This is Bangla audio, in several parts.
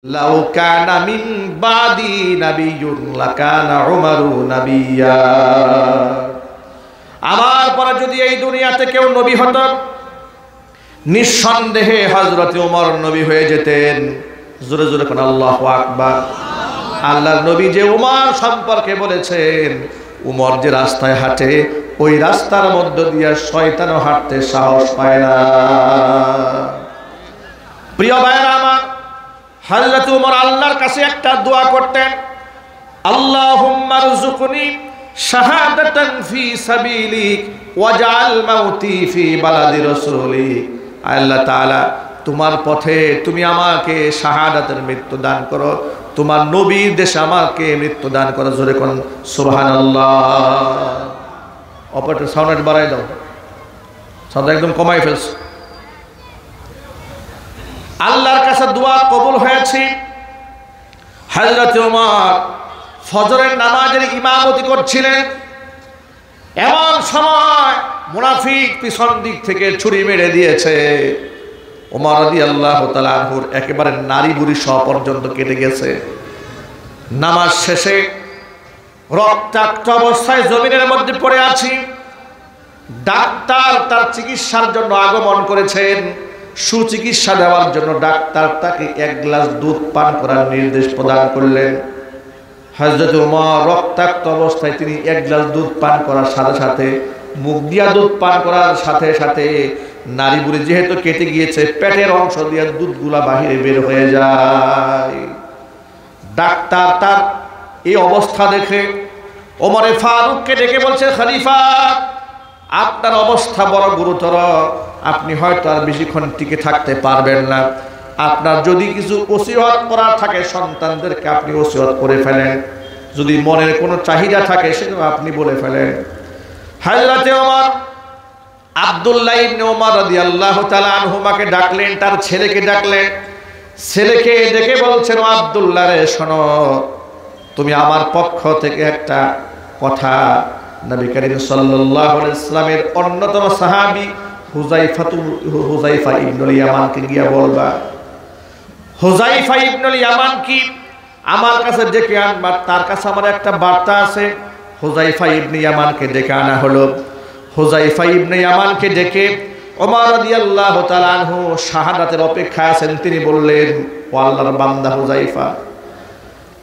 লাউ কানা মিন বাদি নাবিয়্যুন লাকানা উমারু নাবিয়্যা। আমার পরে যদি এই দুনিয়াতে কেউ নবী হতো, নিঃসন্দেহে হযরত ওমর নবী হয়ে যেতেন। জোরে জোরে কোন আল্লাহু আকবার। আল্লাহর নবী যে ওমর সম্পর্কে বলেছেন, ওমর যে রাস্তায় হাঁটে ওই রাস্তার মধ্য দিয়ে শয়তানও হাঁটতে সাহস পায় না। প্রিয় ভাইরা আমার, হযরত ওমর আল্লাহর কাছে একটা দোয়া করতেন, আল্লাহুম্মা রযুকনি শাহাদাতান ফি সাবিলিক ওয়াজআল মাউতি ফি বালাদি রাসূলিক। আল্লাহ তাআলা, তোমার পথে তুমি আমাকে শাহাদাতের মৃত্যু দান করো, তোমার নবীর দেশে আমাকে মৃত্যু দান করো। জোরে কোন সুবহানাল্লাহ। অপারেটর সাউন্ড বাড়াই দাও, সাউন্ড একদম কমাই ফেলছো। আল্লাহর কাছে দোয়া কবুল হয়েছে। হযরত ওমর ফজরের নামাজের ইমামতি করছিলেন, এমন সময় মুনাফিক পিছন দিক থেকে ছুরি মেরে দিয়েছে। ওমর রাদিয়াল্লাহু তাআলা আনহুর একেবারে নাড়ি বুড়ি সহ পর্যন্ত কেটে গেছে। নামাজ শেষে রক্তাক্ত অবস্থায় জমিনের মধ্যে পড়ে আছি। ডাক্তার তার চিকিৎসার জন্য আগমন করেছেন। সুচিকিৎসা দেওয়ার জন্য ডাক্তার তাকে এক গ্লাস দুধ পান করার নির্দেশ প্রদান করলেন। হযরত ওমর রক্তাক্ত অবস্থায় তিনি এক গ্লাস দুধ পান করার সাথে সাথে, মুখ দিয়া দুধ পান করার সাথে সাথে নাড়ি বুড়ি যেহেতু কেটে গিয়েছে, পেটের অংশ দিয়ে দুধগুলা বাহিরে বের হয়ে যায়। ডাক্তার তার এই অবস্থা দেখে ওমরে ফারুককে ডেকে বলছে, খলিফা, আপনার অবস্থা বড় গুরুতর, আপনি হয়তো আর বেশিক্ষণ টিকে থাকতে পারবেন না। আপনার যদি কিছু ওসিয়ত করার থাকে সন্তানদেরকে আপনি ওসিয়ত করে ফেলেন, যদি মনের কোনো চাহিদা থাকে সেটা আপনি বলে ফেলেন। হযরত ওমর আব্দুল্লাহ ইবনে ওমর রাদিয়াল্লাহু তাআলা আনহুমাকে ডাকলেন, তার ছেলেকে ডাকলেন। ছেলেকে ডেকে বলছেন, ও আব্দুল্লাহ রে, শোনো, তুমি আমার পক্ষ থেকে একটা কথা নবী করিম সাল্লাল্লাহু আলাইহি ওয়াসাল্লামের অন্যতম সাহাবী হুযায়ফা ইবনুল ইয়ামানকে গিয়া বলবা। হুযায়ফা ইবনুল ইয়ামান কি আমার কাছে ডেকে আনবা, তার কাছে আমার একটা বার্তা আছে। হুযায়ফা ইবনে ইয়ামানকে ডেকে আনা হলো। হুযায়ফা ইবনে ইয়ামানকে ডেকে ওমর রাদিয়াল্লাহু তাআলা আনহু শাহাদাতের অপেক্ষায় আছেন। তিনি বললেন, ও আল্লাহর বান্দা হুযায়ফা,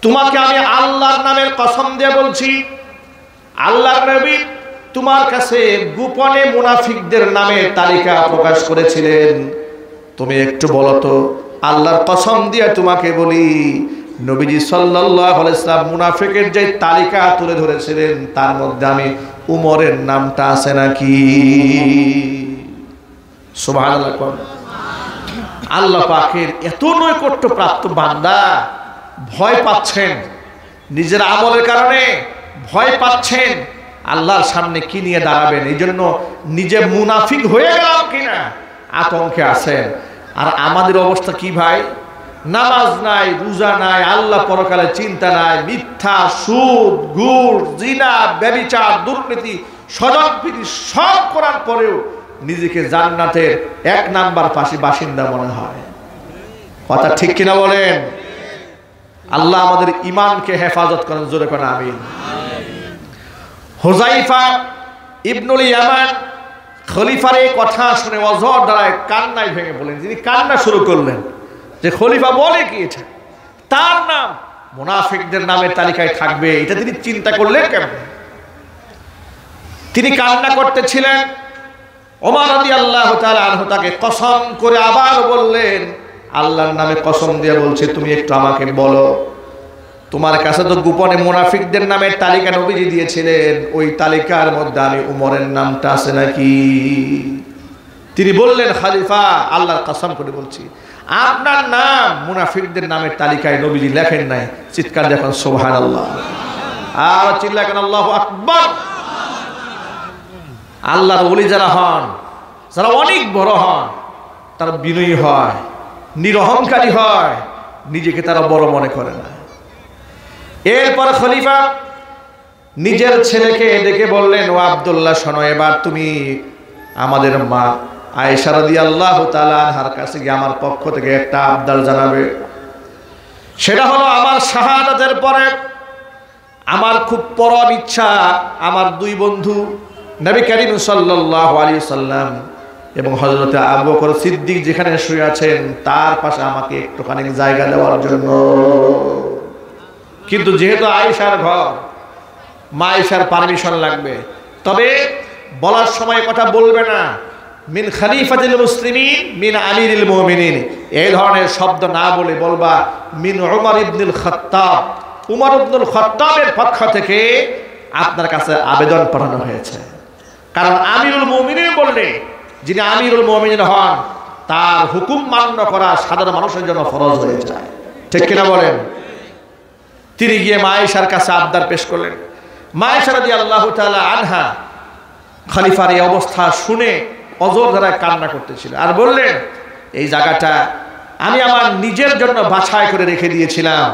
তোমাকে আমি আল্লাহর নামের কসম দিয়ে বলছি, আল্লাহর নবী তোমার কাছে গোপনে মুনাফিকদের নামের তালিকা প্রকাশ করেছিলেন। তুমি একটু বলো তো, আল্লাহর কসম দিয়ে তোমাকে বলি, নবীজি সাল্লাল্লাহু আলাইহি ওয়াসাল্লাম মুনাফিকের যে তালিকা তুলে ধরেছিলেন তার মধ্যে আমি উমরের নামটা আছে নাকি? সুবহানাল্লাহ। আল্লাহ পাকের এত নৈকট্য প্রাপ্ত বান্দা ভয় পাচ্ছেন, নিজের আমলের কারণে ভয় পাচ্ছেন আল্লাহর সামনে কি নিয়ে দাঁড়াবেন, এই জন্য নিজে মুনাফিক হয়ে গেলাম কিনা আতঙ্কে আছেন। আর আমাদের অবস্থা কি ভাই? নামাজ নাই, রোজা নাই, আল্লাহ পরকালে চিন্তা নাই, মিথ্যা, সুদ, ঘুষ, জিনা, ব্যভিচার, দুর্নীতি, স্বজনপ্রীতি সব করার পরেও নিজেকে জান্নাতের 1 নাম্বার বাসিন্দা মনে হয়। কথা ঠিক কিনা বলেন? আল্লাহ আমাদের ঈমানকে হেফাজত করেন, জোরে করেন আমিন। হুযায়ফা ইবনুল ইয়ামান খলিফার এই কথা শুনে অঝর দ্বারায় কান্নায় ভেঙে পড়লেন। তিনি কান্না শুরু করলেন যে খলিফা বলে কি এটা তার নাম মুনাফিকদের নামের তালিকায় থাকবে, এটা তিনি চিন্তা করলেন কেমন? তিনি কান্না করতেছিলেন। ওমর রাদিয়াল্লাহু তাআলা আনহু তাকে কসম করে আবার বললেন, আল্লাহর নামে কসম দিয়ে বলছে, তুমি একটু আমাকে বলো, তোমার কাছে তো গোপনে মুনাফিকদের নামের তালিকা নবীজি দিয়েছিলেন, ওই তালিকার মধ্যে আমি উমরের নামটা আছে নাকি? তিনি বললেন, খলিফা, আল্লাহর কসম করে বলছি, আপনার নাম মুনাফিকদের নামের তালিকায় নবীজি লেখেন নাই। চিৎকার দেখুন সুবহানাল্লাহ, আর চিল্লাকেন আল্লাহু আকবার। আল্লাহর ওলি যারা হন, যারা অনেক বড় হন, তারা বিনয়ী হয়, নিরহংকারী হয়, নিজেকে তারা বড় মনে করে না। এরপর খলিফা নিজের ছেলেকে ডেকে বললেন, ও আব্দুল্লাহ, শোনো, এবার তুমি আমাদের মা আয়েশা রাদিয়াল্লাহু তাআলা আনহার কাছে গিয়ে আমার পক্ষ থেকে একটা আবদার জানাবে। সেটা হলো আমার শাহাদাতের পরে আমার খুব পরম ইচ্ছা আমার দুই বন্ধু নবী করিম সাল্লাল্লাহু আলাইহি সাল্লাম এবং হযরত আবু বকর সিদ্দিক যেখানে শুয়ে আছেন তার পাশে আমাকে একটুখানি জায়গা দেওয়ার জন্য। কিন্তু যেহেতু আয়েশার ঘর, মা আয়েশার পারমিশন লাগবে। তবে বলার সময় কথা বলবে না মিন খলিফাতিল মুসলিমিন মিন আমিরিল মুমিনিন, এই ধরনের শব্দ না বলে বলবা মিন উমর ইবনুল খাত্তাব, উমর ইবনুল খাত্তাবের পক্ষ থেকে আপনার কাছে আবেদন পাঠানো হয়েছে। কারণ আমিরুল মুমিনিন বললে যিনি আমিরুল মুমিনিন হন তার হুকুম মান্য করা সাধারণ মানুষের জন্য ফরজ হয়ে যায়, ঠিক কিনা বলেন? তিনি গিয়ে মা আয়েশার কাছে আবদার পেশ করলেন। মা আয়েশা রাদিয়াল্লাহু তাআলা আনহা খলিফার এই অবস্থা শুনে অজর ধারায় কান্না করতেছিল আর বললেন, এই জায়গাটা আমি আমার নিজের জন্য বাছাই করে রেখে দিয়েছিলাম,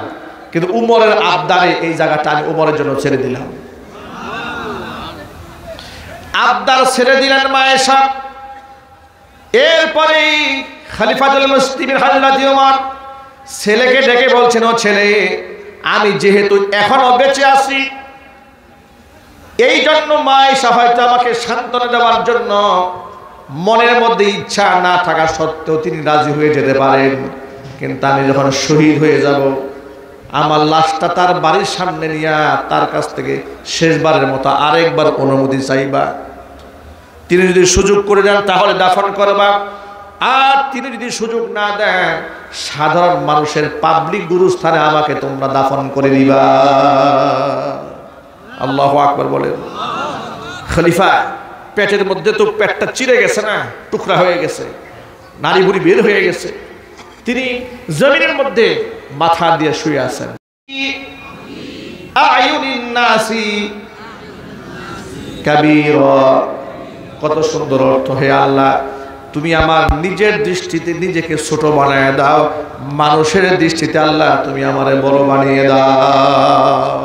কিন্তু উমরের আবদারে এই জায়গাটা আমি উমরের জন্য ছেড়ে দিলাম। আবদার ছেড়ে দিলেন মা আয়েশা। এরপরে খলিফাতুল মুসলিমিন হযরত ওমর ছেলেকে ডেকে বলছেন, ও ছেলে, আমি যেহেতু এখনো বেঁচে আছি এই জন্য মা আয়েশা হয়তো আমাকে সান্ত্বনা দেওয়ার জন্য মনের মধ্যে ইচ্ছা না থাকা সত্ত্বেও তিনি রাজি হয়ে যেতে পারেন, কিন্তু আমি যখন শহীদ হয়ে যাব আমার লাশটা তার বাড়ির সামনে নিয়ে তার কাছ থেকে শেষবারের মতো আরেকবার অনুমতি চাইবা। তিনি যদি সুযোগ করে দেন তাহলে দাফন করবা, আর তিনি যদি সুযোগ না দেন সাধারণ মানুষের পাবলিক গুরুস্থানে আমাকে তোমরা দাফন করে দিবা। আল্লাহু আকবার বলেন। খলিফা পেটের মধ্যে তো পেটটা চিরে গেছে না, টুকরা হয়ে গেছে, নাড়ি বুড়ি বের হয়ে গেছে, তিনি জমিনের মধ্যে মাথা দিয়ে শুয়ে আছেন। আয়ুনিন নাসি কাবীরা, কত সুন্দর অর্থ। হে আল্লাহ, তুমি আমার নিজের দৃষ্টিতে নিজেকে ছোট বানায় দাও, মানুষের দৃষ্টিতে আল্লাহ তুমি আমারে বড় বানিয়ে দাও।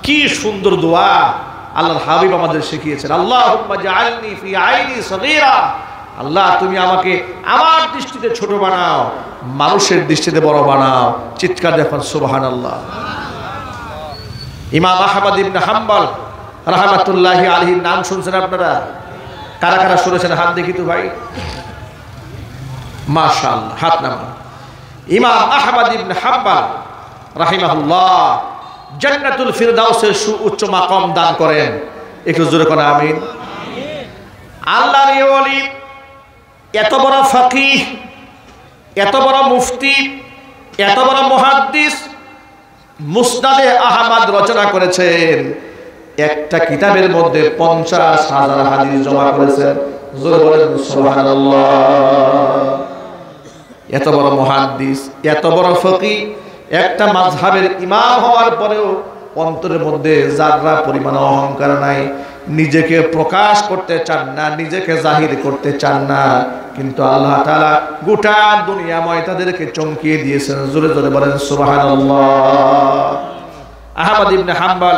কি সুন্দর দোয়া আল্লাহর হাবিব আমাদের শিখিয়েছেন। আল্লাহুম্মা জাআলনি ফি আইনি সগীরা, আল্লাহ তুমি আমাকে আমার দৃষ্টিতে ছোট বানাও, মানুষের দৃষ্টিতে বড় বানাও। চিৎকার দেখুন সুবহানাল্লাহ। ইমাম আহমদ ইবনে হাম্বল রাহমাতুল্লাহি আলাইহির নাম শুনছেন আপনারা? কারা কারা শুনেছেন হাত দেখি তো ভাই, মাশাআল্লাহ, হাত নামান। ইমাম আহমদ ইবনে হাম্বল রাহিমাহুল্লাহ জান্নাতুল ফিরদাউসের সুউচ্চ মাকাম দান করেন। একটু জোরে করে আমিন। আল্লাহর এই ওলি এত বড় ফকিহ, এত বড় মুফতি, এত বড় মুহাদ্দিস, মুসনাদে আহমদ রচনা করেছেন। একটা কিতাবের মধ্যে 50,000 হাদিস জমা করেছেন। জোরে বলেন সুবহানাল্লাহ। এত বড় মুহাদ্দিস, এত বড় ফকিহ, একটা মাযহাবের ইমাম হওয়ার পরেও অন্তরের মধ্যে যারা পরিমাণ অহংকার নাই, নিজেকে প্রকাশ করতে চান না, নিজেকে জাহির করতে চান না, কিন্তু আল্লাহ তাআলা গোটা দুনিয়াময় তাদেরকে চমকিয়ে দিয়েছেন। জোরে জোরে বলেন সুবহানাল্লাহ। আহমদ ইবনে হাম্বল,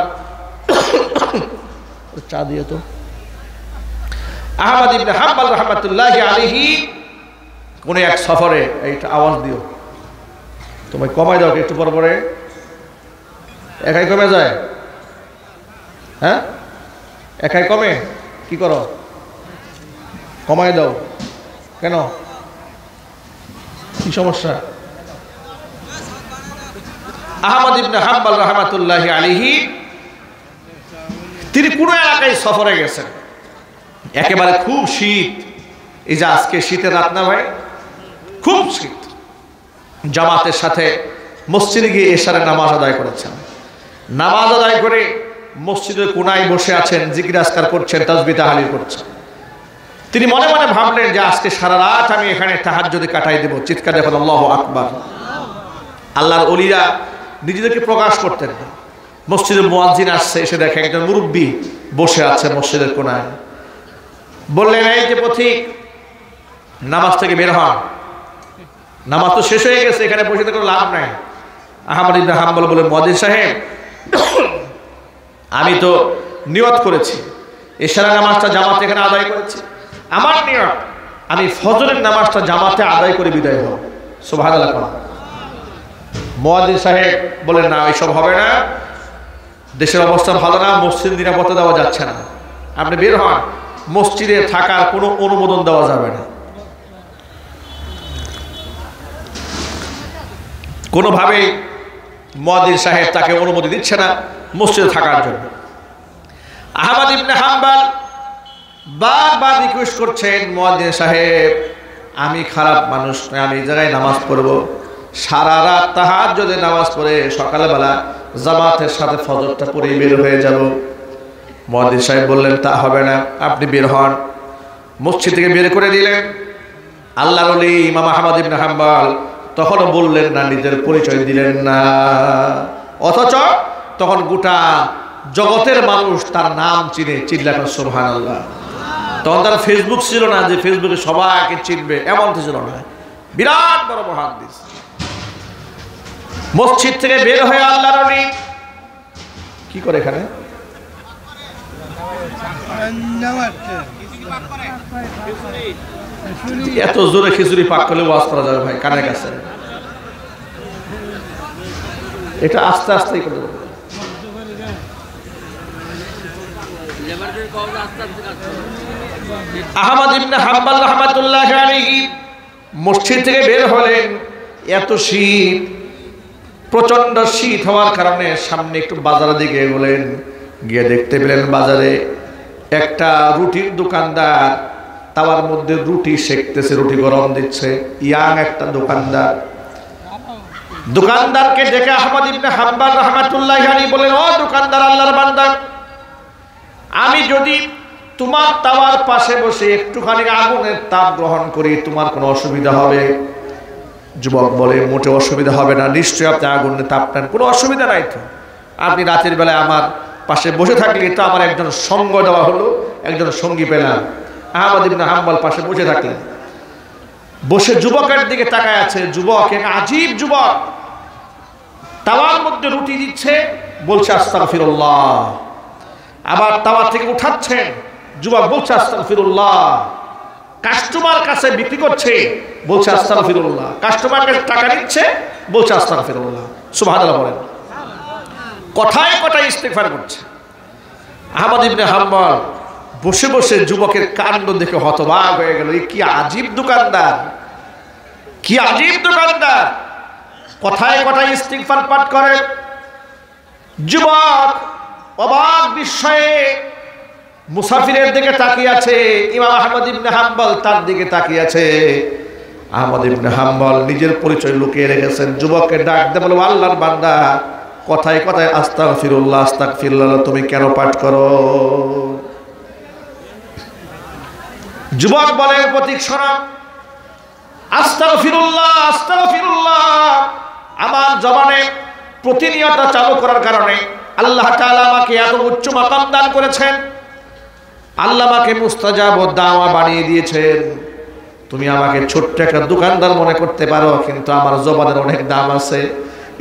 চা দিয়ে তো। আহমদ ইবনে হাম্বল রাহমাতুল্লাহি আলাইহি কোন এক সফরে, এইটা আওয়াজ দিও, তুমি কমাই দাও একটু পর পরে, একাই কমে যায়। হ্যাঁ, একাই কমে, কি করো? কমাই দাও কেন? কি সমস্যা? আহমদ ইবনে হাম্বল রাহমাতুল্লাহি আলাইহি তিনি কোন এলাকায় সফরে গেছেন, একেবারে খুব শীত। এই যে আজকে শীতের রাত না ভাই, খুব শীত। জামাতের সাথে মসজিদে গিয়ে এশারের নামাজ আদায় করেছেন। নামাজ আদায় করে মসজিদের কোনায় বসে আছেন, জিকির আজকার করছেন, তাসবিহ তাহলিল করছেন। তিনি মনে মনে ভাবলেন যে আজকে সারা রাত আমি এখানে তাহাজ্জুদে কাটাই দেব। চিৎকার দেখুন আল্লাহু আকবার। আল্লাহর ওলিরা নিজেদেরকে প্রকাশ করতেন না। মসজিদের মুয়াজ্জিন আসছে, এসে দেখে একজন মুরব্বী বসে আছে মসজিদের কোনায়। বললেন, এই যে পথিক, নামাজ থেকে বের হন, নামাজ তো শেষ হয়ে গেছে, এখানে বসে কোনো লাভ নাই। আহমদ ইবনে হাম্বল বলেন, মুয়াজ্জিন সাহেব, আমি তো নিয়ত করেছি এশার নামাজটা জামাতে এখানে আদায় করেছি, আমার নিয়ত আমি ফজরের নামাজটা জামাতে আদায় করে বিদায় হব। সুবহানাল্লাহ। মুয়াজ্জিন সাহেব বলেন, না এইসব হবে না, দেশের অবস্থা ভালো না, মসজিদ নিরাপত্তা দেওয়া যাচ্ছে না, আপনি বের হন, মসজিদে থাকার কোনো অনুমোদন দেওয়া যাবে না। কোনোভাবেই মুয়াজ্জিন সাহেব তাকে অনুমতি দিচ্ছে না মসজিদে থাকার জন্য। আহমদ ইবনে হাম্বল বারবার রিকোয়েস্ট করছেন, মুয়াজ্জিন সাহেব আমি খারাপ মানুষ নয়, আমি এই জায়গায় নামাজ পড়ব, সারা রাত তাহাজ্জুদের নামাজ পড়ে সকালবেলা জামাতের সাথে ফজরটা পড়ে বের হয়ে যাব। মুয়াজ্জিন সাহেব বললেন, তা হবে না, আপনি বের হন। মসজিদ থেকে বের করে দিলেন। আল্লাহর ওলি ইমাম আহমদ ইবনে হাম্বল তখনও বললেন না, নিজের পরিচয় দিলেন না, অথচ তখন গোটা জগতের মানুষ তার নাম চিনে, চিল্লাবেন সুবহানাল্লাহ। তখন তার ফেসবুক ছিল না যে ফেসবুকে সবাইকে চিনবে, এমন তো ছিল না, বিরাট বড় মুহাদ্দিস। মসজিদ থেকে বের হয়ে আল্লাহর ওলি কি করে এখানে এত জোরে খিচুড়ি পাক করলে ওয়াজ করা যাবে ভাই, কানের কাছে এটা আস্তে আস্তে করে দেবো। আহমদ ইবনে হাম্বল রাহমাতুল্লাহ আলাইহি মসজিদ থেকে বের হলেন। এত শীত, প্রচন্ড শীত হওয়ার কারণে সামনে একটু বাজারের দিকে এগোলেন। গিয়ে দেখতে পেলেন বাজারে একটা রুটির দোকানদার তাওয়ার মধ্যে রুটি সেকতেছে, রুটি গরম দিচ্ছে, ইয়াং একটা দোকানদার। দোকানদারকে দেখে আহমদ ইবনে হাম্বল রাহমাতুল্লাহ আলাইহি বলেন, ও দোকানদার, আল্লাহর বান্দা, আমি যদি তোমার তাওয়ার পাশে বসে একটুখানি আগুনের তাপ গ্রহণ করি তোমার কোনো অসুবিধা হবে? যুবক বলে, মোটে অসুবিধা হবে না, নিশ্চয়ই আপনি আগুনের তাপ নেন, কোনো অসুবিধা নাই তো। আপনি রাতের বেলায় আমার পাশে বসে থাকলে তো আমার একজন সঙ্গ দেওয়া হলো, একজন সঙ্গী পেলাম। আহমদ ইবনে হাম্বল পাশে বসে থাকলেন, বসে যুবকের দিকে তাকায় আছে। যুবক এক আজীব যুবক, তাওয়ার মধ্যে রুটি দিচ্ছে, বলছে আস্তাগফিরুল্লাহ, আবার তাওয়া থেকে উঠাচ্ছেন, যুবক বলছে আস্তাগফিরুল্লাহ। কাস্টমার কাছে বিক্রি করছে, বলছে আস্তাগফিরুল্লাহ। কাস্টমার কাছে টাকা নিচ্ছে, বলছে আস্তাগফিরুল্লাহ। সুবহানাল্লাহ বলেন। কথায় কথায় ইস্তিগফার করছে। আহমদ ইবনে হাম্বল বসে বসে যুবকের কাণ্ড দেখে হতবাক হয়ে গেল। এই কি আজীব দোকানদার, কি আজীব দোকানদার, কথায় কথায় ইস্তিগফার পাঠ করে। যুবক অবাক বিস্ময়ে মুসাফিরের দিকে তাকিয়ে আছে। ইমাম আহমদ ইবনে হাম্বল তার দিকে তাকিয়ে আছে। আহমদ ইবনে হাম্বল নিজের পরিচয় লুকিয়ে রেখেছেন। যুবককে ডাক দিয়ে বলে, আল্লাহর বান্দা, কথায় কথায় আস্তাগফিরুল্লাহ আস্তাগফিরুল্লাহ তুমি কেন পাঠ করো? যুবক বলে, প্রতীক শোনা, আস্তাগফিরুল্লাহ আস্তাগফিরুল্লাহ আমার জবানে প্রতিনিয়ত চালু করার কারণে আল্লাহ তাআলা আমাকে এত উচ্চ মাকাম দান করেছেন। আল্লাহ আমাকে মুস্তাজাব ও দাওয়া বানিয়ে দিয়েছেন। তুমি আমাকে ছোট্ট একটা দোকানদার মনে করতে পারো, কিন্তু আমার জবানের অনেক দাম আছে।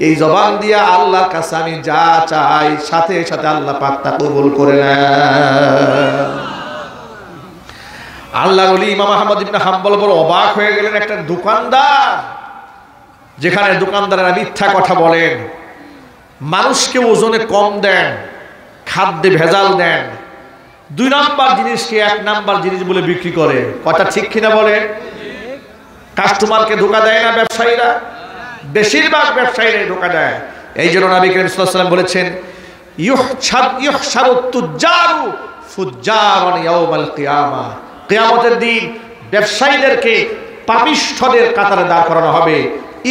এই জবান দিয়া আল্লাহর কাছে আমি যা চাই সাথে সাথে আল্লাহ পাক তা কবুল করে নেন। আল্লাহর ওলি ইমাম আহমদ ইবনে হাম্বল বড় অবাক হয়ে গেলেন। একটা দোকানদার, যেখানে দোকানদারেরা মিথ্যা কথা বলেন, মানুষকে ওজনে কম দেন, খাদ্যে ভেজাল দেন, 2 নাম্বার জিনিসকে 1 নাম্বার জিনিস বলে বিক্রি করে, কথা ঠিক কিনা বলেন? কাস্টমারকে ধোকা দেয় না ব্যবসায়ীরা? বেশিরভাগ ব্যবসায়ীরাই ধোকা দেয়। এই জন্য নবী করিম সাল্লাল্লাহু আলাইহি ওয়াসাল্লাম বলেছেন, ইউহশারুত তুজ্জারু ফুজ্জারান ইয়াউমাল কিয়ামা, কিয়ামতের দিন ব্যবসায়ীদেরকে পাপিষ্ঠদের কাতারে দাঁড় করানো হবে।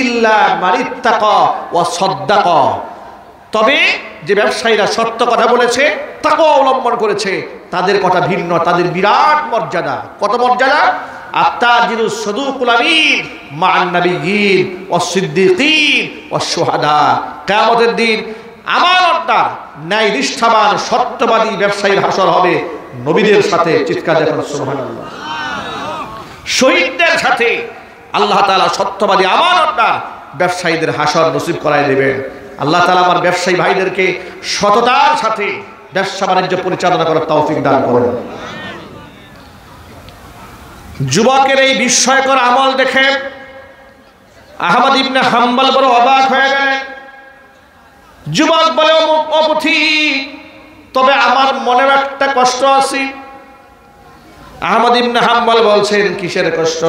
ইল্লা মানিত্তাকা ওয়া সাদ্দাকা, তবে যে ব্যবসায়ীরা সত্য কথা বলেছে, তাকওয়া অবলম্বন করেছে, তাদের কথা ভিন্ন, তাদের বিরাট মর্যাদা। কত মর্যাদা? আত-তাজিরুস সাদুকুল আমিন মা'আন নাবিয়্যিন ওয়াস সিদ্দিকিন ওয়াস শুহাদা। কিয়ামতের দিন আমানতদার, ন্যায় নিষ্ঠাবান, সত্যবাদী ব্যবসায়ীর হাসর হবে নবীদের সাথে। চিৎকার দেন সুবহানাল্লাহ। শহীদদের সাথে আল্লাহ তাআলা সত্যবাদী, আমানতদার ব্যবসায়ীদের হাসর নসিব করায় দেবেন। আল্লাহ তাআলা আমার ব্যবসায়ী ভাইদেরকে সততার সাথে ব্যবসা বাণিজ্য পরিচালনা করার তৌফিক দান করুন। যুবকের এই বিস্ময়কর আমল দেখে আহমদ ইবনে হাম্বল বড় অবাক হয়ে গেলেন। যুবক বলে অপথিক, তবে আমার মনের একটা কষ্ট আছে। আহমদ ইবনে হাম্বল বলছেন, কিসের কষ্ট?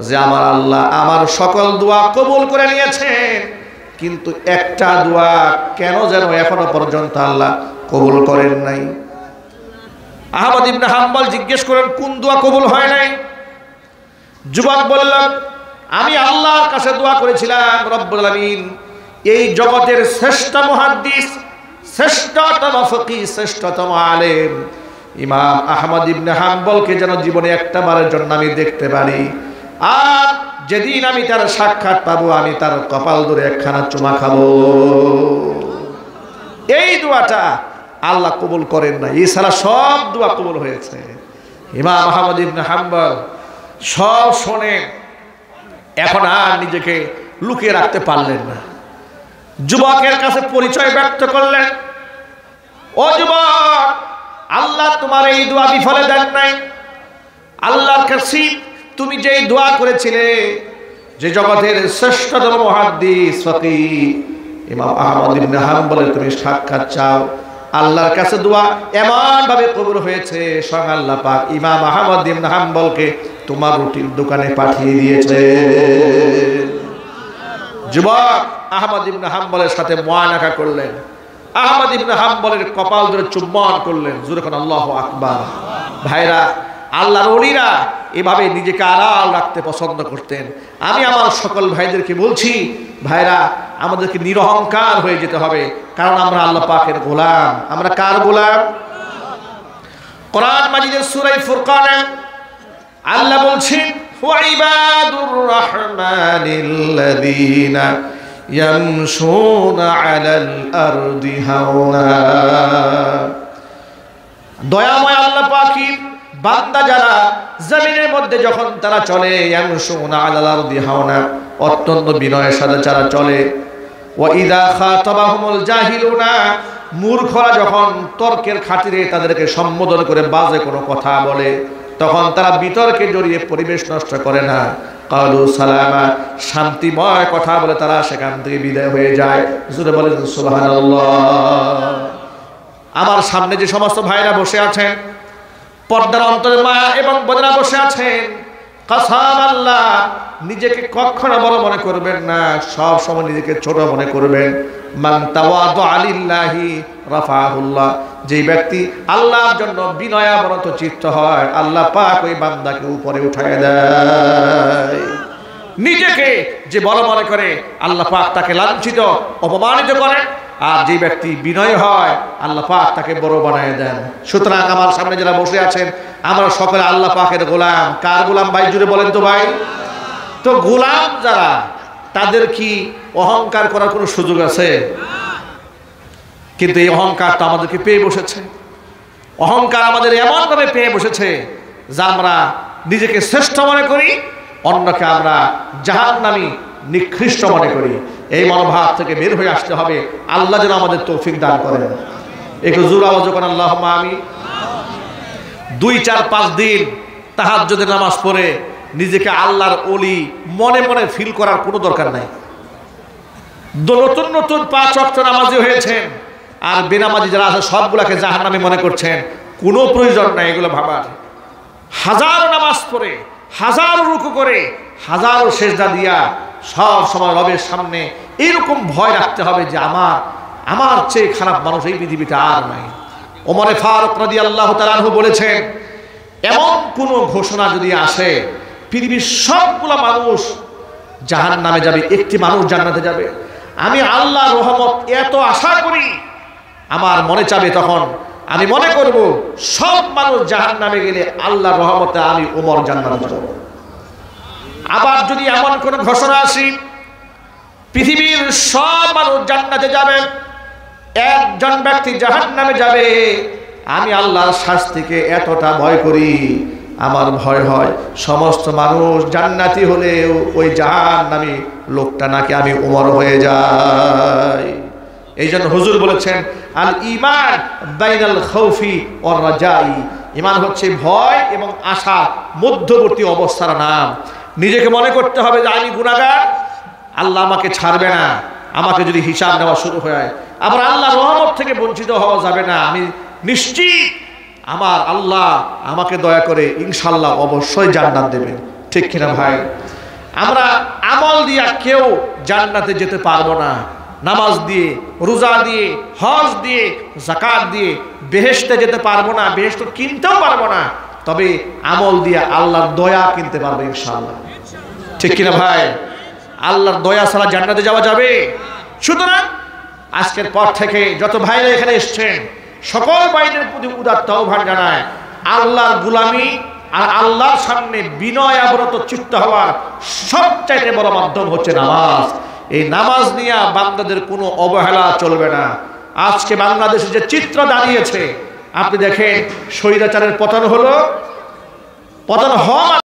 যে আমার আল্লাহ আমার সকল দোয়া কবুল করে নিয়েছেন, কিন্তু একটা দোয়া কেন যেন এখনো পর্যন্ত আল্লাহ কবুল করেন নাই। আহমদ ইবনে হাম্বল জিজ্ঞেস করেন, কোন দোয়া কবুল হয় নাই? যুবক বলল, আমি আল্লাহর কাছে দোয়া করেছিলাম, রব্বুল আলামিন এই জগতের শ্রেষ্ঠ মুহাদ্দিস, শ্রেষ্ঠতম ফকিহ, শ্রেষ্ঠতম আলেম ইমাম আহমদ ইবনে হাম্বলকে যেন জীবনে একটা বারের জন্য আমি দেখতে পারি, আর যেদিন আমি তার সাক্ষাৎ পাবো আমি তার কপাল ধরে একখানা চুমা খাবো। এই দোয়াটা আল্লাহ কবুল করেন না, এছাড়া সব দোয়া কবুল হয়েছে। ইমাম আহমদ ইবনে হাম্বল সব শুনে এখন আর নিজেকে লুকিয়ে রাখতে পারলেন না, যুবকের কাছে পরিচয় ব্যক্ত করলেন। ও যুবক, আল্লাহ তোমার এই দোয়া বিফলে দেন নাই। আল্লাহর কাছে তুমি যেই দোয়া করেছিলে, যে জগতের শ্রেষ্ঠতম মুহাদ্দিস ফকিহ ইমাম আহমদ ইবনে হাম্বলের তুমি সাক্ষাৎ চাও, আল্লাহর কাছে দোয়া এমন ভাবে কবুল হয়েছে, স্বয়ং আল্লাহ পাক ইমাম আহমদ ইবনে হাম্বলকে তোমার রুটির দোকানে পাঠিয়ে দিয়েছে। যুবক আহমদ ইবনে হাম্বলের সাথে মুআনাকা করলেন, আহমদ ইবনে হাম্বলের কপাল ধরে চুম্বন করলেন। জোরে কোন আল্লাহু আকবার। ভাইরা, আল্লাহর ওলিরা এভাবে নিজেকে আড়াল রাখতে পছন্দ করতেন। আমি আমার সকল ভাইদেরকে বলছি, ভাইরা আমাদেরকে নিরহংকার হয়ে যেতে হবে, কারণ আমরা আল্লাহ পাকের গোলাম। আমরা কার গোলাম? কোরআন মাজিদের সূরা ফুরকানে আল্লাহ বলছেন, ওয়াইবাদুর রাহমানিল্লাযীনা ইয়ামশুনা আলাল আরদি হাওনা। দয়াময় আল্লাহ পাকের বান্দা যারা জমিনের মধ্যে যখন তারা চলে, ইয়ামশুনা আলাল আরদি হাওনা, অত্যন্ত বিনয়ের সাথে যারা চলে। ওয়া ইযা খাতাবাহুমুল জাহিলুনা, মূর্খরা যখন তর্কের খাতিরে তাদেরকে সম্বোধন করে বাজে কোনো কথা বলে, তখন তারা বিতর্কে জড়িয়ে পরিবেশ নষ্ট করে না। কালু সালামা, শান্তিময় কথা বলে তারা সেখান থেকে বিদায় হয়ে যায়। জোরে বলেন সুবহানাল্লাহ। আমার সামনে যে সমস্ত ভাইরা বসে আছেন, পর্দার অন্তরে মা এবং বোনেরা বসে আছেন, কসম আল্লাহ, নিজেকে কখনো বড় মনে করবেন না, সব সময় নিজেকে ছোট মনে করবেন। মান তাওয়াদা লিল্লাহি রাফাহুল্লাহ, যে ব্যক্তি আল্লাহর জন্য বিনয়াবনত চিত্ত হয়, আল্লাহ পাক ওই বান্দাকে উপরে উঠায় দেয়। নিজেকে যে বড় মনে করে, আল্লাহ পাক তাকে লাঞ্ছিত অপমানিত করেন, আর যে ব্যক্তি বিনয় হয়, আল্লাহ পাক তাকে বড় বানায় দেন। সুতরাং আমার সামনে যারা বসে আছেন, আমরা সকলে আল্লাহ পাকের গোলাম। কার গোলাম ভাই? জুড়ে বলেন তো ভাই। তো গোলাম যারা, তাদের কি অহংকার করার কোনো সুযোগ আছে? কিন্তু এই অহংকার তো আমাদেরকে পেয়ে বসেছে। অহংকার আমাদের এমনভাবে পেয়ে বসেছে যা আমরা নিজেকে শ্রেষ্ঠ মনে করি, অন্যকে আমরা জাহান্নামী নিকৃষ্ট মনে করি। এই মনোভাব থেকে বের হয়ে আসতে হবে। আল্লাহ যেন আমাদের তৌফিক দান করেন। একটু জোর আওয়াজ করেন আল্লাহুম্মা আমিন। 2, 4, 5 দিন তাহাজ্জুদের নামাজ পড়ে নিজেকে আল্লাহর ওলি মনে মনে ফিল করার কোনো দরকার নাই। নতুন নতুন 5 ওয়াক্ত নামাজি হয়েছেন, আর বেনামাজি যারা আছে সবগুলাকে জাহান্নামী মনে করছেন, কোনো প্রয়োজন নাই এগুলো ভাবার। হাজারো নামাজ পড়ে, হাজারো রুকু করে, হাজারো সেজদা দিয়া সব সময় রবের সামনে এরকম ভয় রাখতে হবে যে আমার চেয়ে খারাপ মানুষ এই পৃথিবীতে আর নাই। ওমরে ফারুক রাদিয়াল্লাহু তাআলা আনহু বলেছেন, এমন কোন ঘোষণা যদি আসে পৃথিবীর সবগুলা মানুষ জাহান্নামে যাবে, একটি মানুষ জান্নাতে যাবে, আমি আল্লাহর রহমত এত আশা করি, আমার মনে চাবে তখন আমি মনে করব সব মানুষ জাহান্নামে গেলে আল্লাহর রহমতে আমি ওমর জান্নাতে যাব। আবার যদি এমন কোন ঘোষণা আসে পৃথিবীর সব মানুষ জান্নাতে যাবে, একজন ব্যক্তি জাহান্নামে যাবে, আমি আল্লাহর শাস্তিকে এতটা ভয় করি, আমার ভয় হয় সমস্ত মানুষ জান্নাতি হলেও ওই জাহান্নামী লোকটা নাকি আমি ওমর হয়ে যাই। এই জন্য হুজুর বলেছেন, আল ঈমান বাইনাল খাউফি ওয়ার রাজাই, ঈমান হচ্ছে ভয় এবং আশা মধ্যবর্তী অবস্থার নাম। নিজেকে মনে করতে হবে যে আমি গুনাহগার, আল্লাহ আমাকে ছাড়বে না, আমাকে যদি হিসাব নেওয়া শুরু হয়, আবার আল্লাহর রহমত থেকে বঞ্চিত হওয়া যাবে না। আমি নিশ্চিত আমার আল্লাহ আমাকে দয়া করে ইনশাআল্লাহ অবশ্যই জান্নাত দেবেন। ঠিক কিনা ভাই? আমরা আমল দিয়া কেউ জান্নাতে যেতে পারবো না। নামাজ দিয়ে, রোজা দিয়ে, হজ দিয়ে, যাকাত দিয়ে বেহেশতে যেতে পারবো না, বেহেশত কিনতেও পারবো না। তবে আমল দিয়ে আল্লাহর দয়া কিনতে পারবো ইনশাআল্লাহ। ঠিক কিনা ভাই? আল্লাহর দয়া ছাড়া জান্নাতে যাওয়া যাবে? সুতরাং আজকের পর থেকে যত ভাইরা এখানে এসছেন সকল ভাইদের প্রতি উদাত্ত আহ্বান জানায়, আল্লাহর গোলামি আর আল্লাহর সামনে বিনয়াবরত চিত্ত হওয়ার সবচাইতে বড় মাধ্যম হচ্ছে নামাজ। এই নামাজ নিয়ে বান্দাদের কোনো অবহেলা চলবে না। আজকে বাংলাদেশে যে চিত্র দাঁড়িয়েছে আপনি দেখেন, স্বৈরাচারের পতন হলো, পতন হওয়া